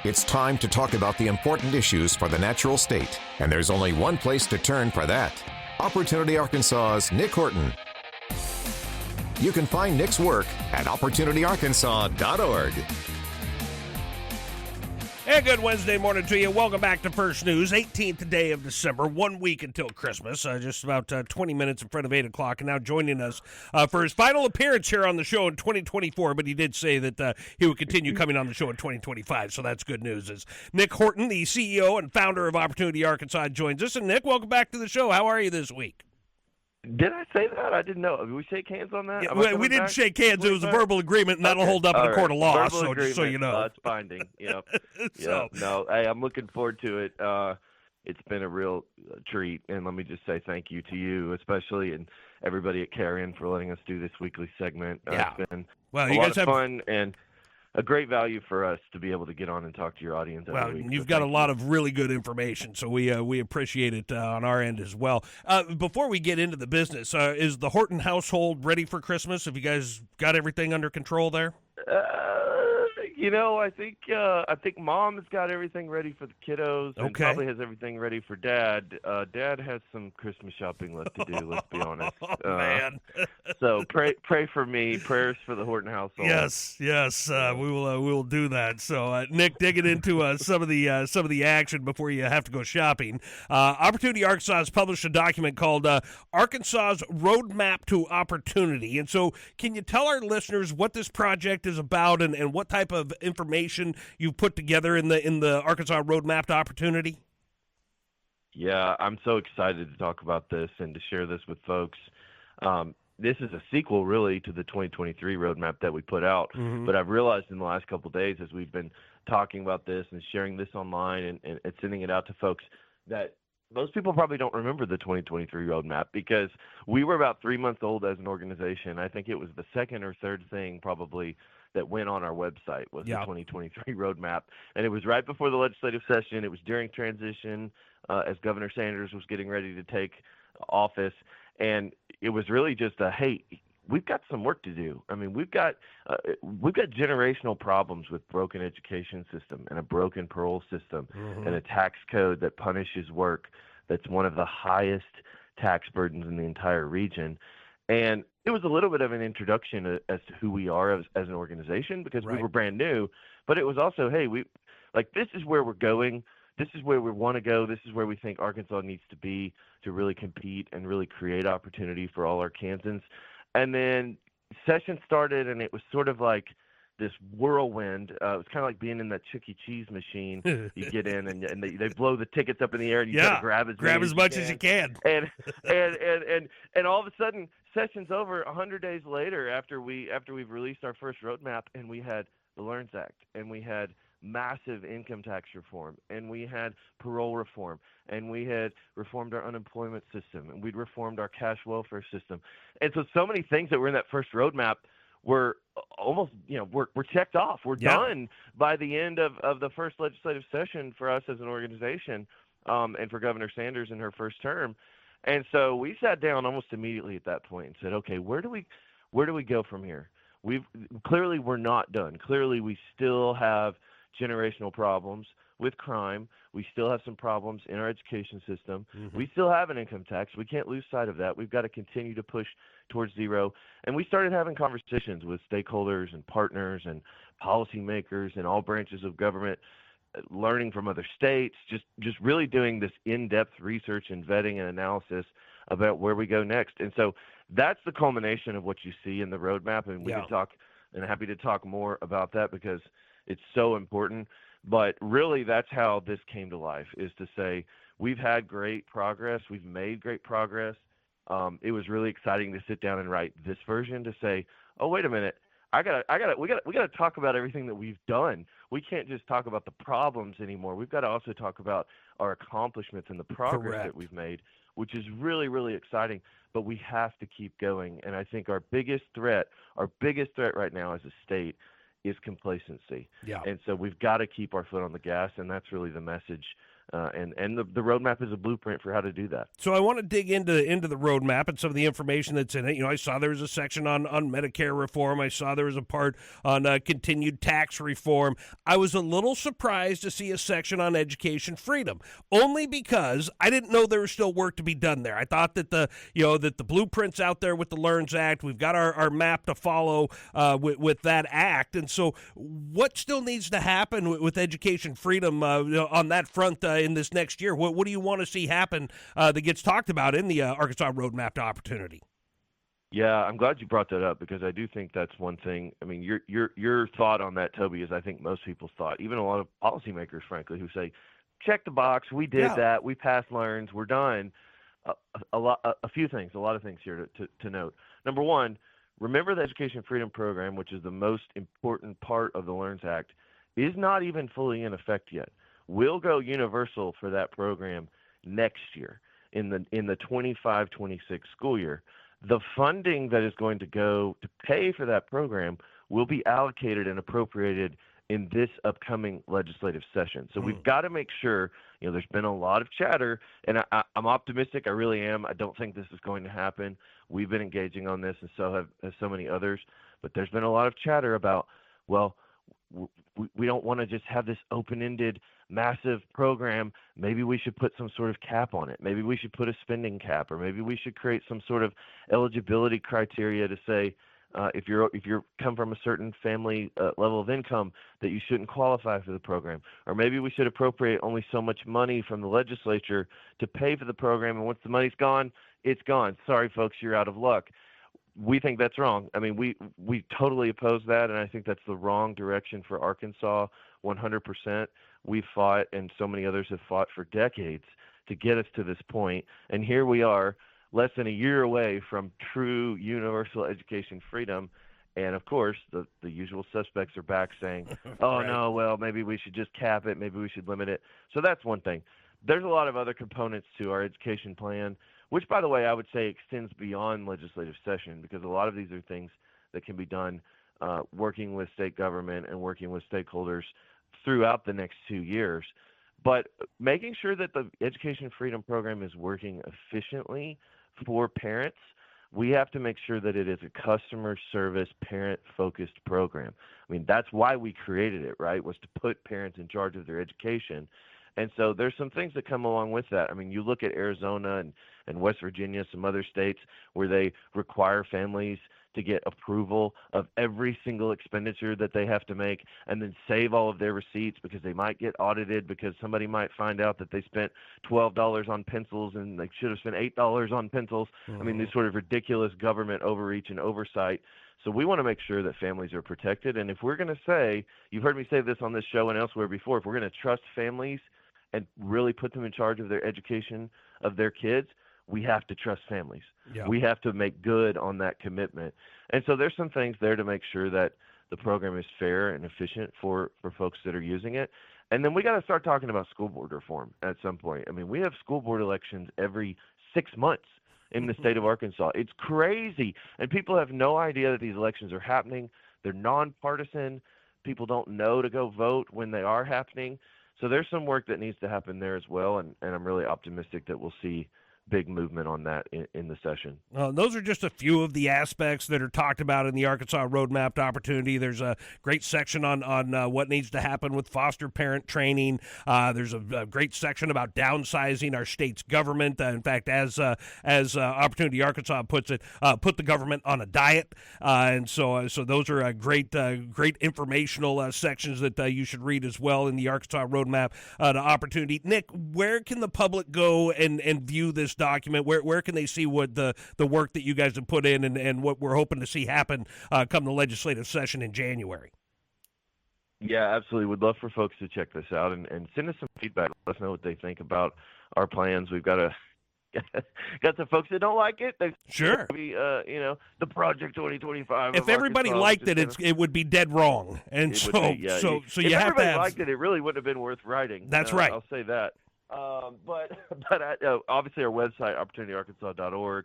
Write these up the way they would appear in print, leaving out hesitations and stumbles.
It's time to talk about the important issues for the natural state, and there's only one place to turn for that. Opportunity Arkansas's Nic Horton. You can find Nic's work at opportunityarkansas.org. Hey, good Wednesday morning to you. Welcome back to First News, 18th day of December, 1 week until Christmas, just about 20 minutes in front of 8 o'clock, and now joining us for his final appearance here on the show in 2024, but he did say that he would continue coming on the show in 2025, so that's good news. Is Nic Horton, the CEO and founder of Opportunity Arkansas, joins us. And Nic, welcome back to the show. How are you this week? Did I say that? I didn't know. Did we shake hands on that? Yeah, we didn't shake hands. It was a verbal agreement, and that'll hold up in a court of law, so just so you know. It's binding. Yep. No, hey, I'm looking forward to it. It's been a real treat, and let me just say thank you to you, especially, and everybody at KARN for letting us do this weekly segment. Yeah. It's been you lot guys of fun and a great value for us to be able to get on and talk to your audience every week. You've got a lot of really good information, so we appreciate it on our end as well. Before we get into the business, is the Horton household ready for Christmas? Have you guys got everything under control there? I think Mom has got everything ready for the kiddos, and probably has everything ready for Dad. Dad has some Christmas shopping left to do. Let's be honest. Man. So pray for me. Prayers for the Horton household. Yes. We will do that. So Nic, digging into some of the action before you have to go shopping. Opportunity Arkansas has published a document called Arkansas's Roadmap to Opportunity. And so, can you tell our listeners what this project is about and what type of information you've put together in the Arkansas Roadmap to Opportunity? Yeah, I'm so excited to talk about this and to share this with folks. This is a sequel, really, to the 2023 roadmap that we put out. Mm-hmm. But I've realized in the last couple of days, as we've been talking about this and sharing this online and sending it out to folks, that most people probably don't remember the 2023 roadmap because we were about 3 months old as an organization. I think it was the second or third thing probably that went on our website was the 2023 roadmap. And it was right before the legislative session. It was during transition as Governor Sanders was getting ready to take office. And it was really just hey, we've got some work to do. I mean, we've got generational problems with broken education system and a broken parole system and a tax code that punishes work that's one of the highest tax burdens in the entire region. And it was a little bit of an introduction as to who we are as an organization because we were brand new, but it was also, hey, this is where we're going. This is where we want to go. This is where we think Arkansas needs to be to really compete and really create opportunity for all Arkansans. And then session started, and it was sort of like this whirlwind. It was kind of like being in that Chuck E. Cheese machine. You get in, and they blow the tickets up in the air, and you got to grab as much as you can. And all of a sudden, session's over 100 days later after we've released our first roadmap, and we had the LEARNS Act, and we had massive income tax reform, and we had parole reform, and we had reformed our unemployment system, and we'd reformed our cash welfare system. And so many things that were in that first roadmap were almost, we're checked off. We're done by the end of the first legislative session for us as an organization, and for Governor Sanders in her first term. And so we sat down almost immediately at that point and said, okay, where do we go from here? Clearly we're not done. Clearly we still have generational problems with crime. We still have some problems in our education system. Mm-hmm. We still have an income tax. We can't lose sight of that. We've got to continue to push towards zero. And we started having conversations with stakeholders and partners and policymakers and all branches of government, learning from other states, just really doing this in-depth research and vetting and analysis about where we go next. And so that's the culmination of what you see in the roadmap. And we can talk, and I'm happy to talk more about that because it's so important. But really, that's how this came to life, is to say we've had great progress. We've made great progress. It was really exciting to sit down and write this version to say, oh, wait a minute. We gotta talk about everything that we've done. We can't just talk about the problems anymore. We've got to also talk about our accomplishments and the progress that we've made, which is really, really exciting. But we have to keep going. And I think our biggest threat right now as a state is complacency. Yeah. And so we've got to keep our foot on the gas, and that's really the message And the roadmap is a blueprint for how to do that. So I want to dig into the roadmap and some of the information that's in it. You know, I saw there was a section on Medicare reform. I saw there was a part on continued tax reform. I was a little surprised to see a section on education freedom, only because I didn't know there was still work to be done there. I thought that the blueprint's out there with the LEARNS Act. We've got our map to follow with that act. And so what still needs to happen with education freedom on that front in this next year? What do you want to see happen that gets talked about in the Arkansas Roadmap to Opportunity? Yeah, I'm glad you brought that up, because I do think that's one thing. I mean, your thought on that, Toby, is I think most people's thought, even a lot of policymakers, frankly, who say, check the box, we did that, we passed LEARNS, we're done. A lot of things here to note. Number one, remember the Education Freedom Program, which is the most important part of the LEARNS Act, is not even fully in effect yet. We'll go universal for that program next year in the 25-26 school year. The funding that is going to go to pay for that program will be allocated and appropriated in this upcoming legislative session. So we've got to make sure, there's been a lot of chatter, and I'm optimistic. I really am. I don't think this is going to happen. We've been engaging on this, and so have so many others. But there's been a lot of chatter about, well, we don't want to just have this open-ended, massive program. Maybe we should put some sort of cap on it. Maybe we should put a spending cap, or maybe we should create some sort of eligibility criteria to say if you're come from a certain family level of income that you shouldn't qualify for the program. Or maybe we should appropriate only so much money from the legislature to pay for the program, and once the money's gone, it's gone. Sorry, folks, you're out of luck. We think that's wrong. I mean, we totally oppose that, and I think that's the wrong direction for Arkansas, 100%. We've fought, and so many others have fought for decades to get us to this point, and here we are, less than a year away from true universal education freedom. And, of course, the usual suspects are back saying, oh, right. No, well, maybe we should just cap it, maybe we should limit it. So that's one thing. There's a lot of other components to our education plan, which, by the way, I would say extends beyond legislative session, because a lot of these are things that can be done working with state government and working with stakeholders throughout the next 2 years. But making sure that the Education Freedom Program is working efficiently for parents, we have to make sure that it is a customer service, parent-focused program. I mean, that's why we created it, right, was to put parents in charge of their education. And so there's some things that come along with that. I mean, you look at Arizona and West Virginia, some other states where they require families to get approval of every single expenditure that they have to make, and then save all of their receipts, because they might get audited, because somebody might find out that they spent $12 on pencils and they should have spent $8 on pencils. I mean, these sort of ridiculous government overreach and oversight. So we want to make sure that families are protected. And if we're going to say, you've heard me say this on this show and elsewhere before, if we're going to trust families and really put them in charge of their education of their kids, we have to trust families. Yeah. We have to make good on that commitment. And so there's some things there to make sure that the program is fair and efficient for folks that are using it. And then we got to start talking about school board reform at some point. I mean, we have school board elections every 6 months in the state of Arkansas. It's crazy. And people have no idea that these elections are happening. They're nonpartisan. People don't know to go vote when they are happening. So there's some work that needs to happen there as well, and I'm really optimistic that we'll see big movement on that in the session. Those are just a few of the aspects that are talked about in the Arkansas Roadmap to Opportunity. There's a great section on what needs to happen with foster parent training. There's a great section about downsizing our state's government. In fact, as Opportunity Arkansas puts it, put the government on a diet. And so those are great informational sections that you should read as well in the Arkansas Roadmap to Opportunity. Nick, where can the public go and view this document? Where can they see what the work that you guys have put in and what we're hoping to see happen come the legislative session in January? Yeah, absolutely. Would love for folks to check this out and send us some feedback. Let us know what they think about our plans. We've got some folks that don't like it. Sure. Be, the Project 2025. If everybody liked it, it would be dead wrong. And so you have to have. If everybody liked it, it really wouldn't have been worth writing. That's right. I'll say that. But obviously our website, opportunityarkansas.org,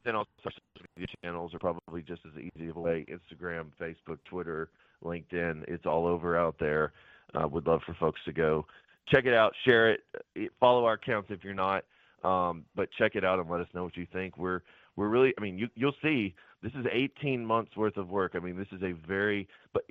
then also social media channels are probably just as easy of a way. Instagram, Facebook, Twitter, LinkedIn, it's all over out there. Would love for folks to go check it out, share it, follow our accounts if you're not. But check it out and let us know what you think. We're really, I mean, you'll see, this is 18 months worth of work. I mean, this is but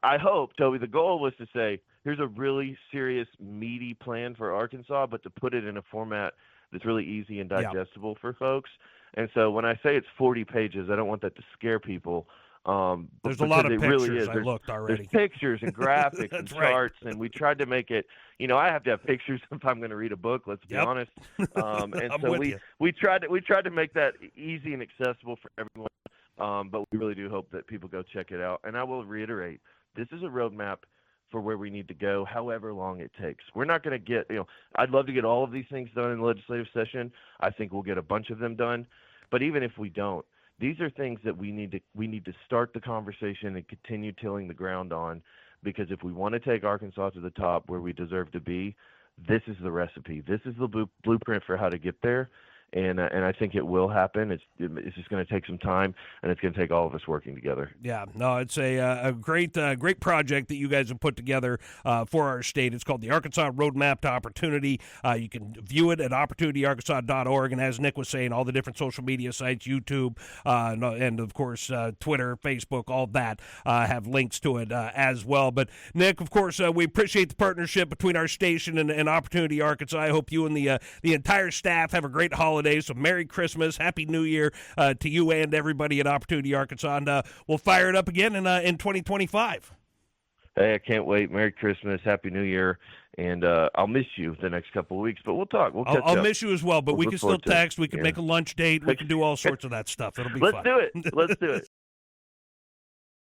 I hope, Toby, the goal was to say, here's a really serious, meaty plan for Arkansas, but to put it in a format that's really easy and digestible for folks. And so when I say it's 40 pages, I don't want that to scare people. There's a lot of pictures. Really is. I looked already. There's pictures and graphics and charts, right. and we tried to make it. I have to have pictures if I'm going to read a book. Let's be honest. And so we tried to make that easy and accessible for everyone. But we really do hope that people go check it out. And I will reiterate, this is a roadmap for where we need to go, however long it takes. We're not going to get. I'd love to get all of these things done in the legislative session. I think we'll get a bunch of them done. But even if we don't, these are things that we need to start the conversation and continue tilling the ground on, because if we want to take Arkansas to the top where we deserve to be, this is the recipe. This is the blueprint for how to get there. And I think it will happen. It's just going to take some time, and it's going to take all of us working together. Yeah, no, it's a great project that you guys have put together for our state. It's called the Arkansas Roadmap to Opportunity. You can view it at opportunityarkansas.org, and as Nick was saying, all the different social media sites, YouTube, and of course Twitter, Facebook, all that have links to it as well. But Nick, of course, we appreciate the partnership between our station and Opportunity Arkansas. I hope you and the entire staff have a great holiday. So Merry Christmas, Happy New Year to you and everybody at Opportunity Arkansas, and we'll fire it up again in 2025. Hey, I can't wait. Merry Christmas, Happy New Year, and I'll miss you the next couple of weeks, but we'll talk. We'll catch up. I'll miss you as well, but we can still text. We can make a lunch date. We can do all sorts of that stuff. It'll be fun. Let's do it.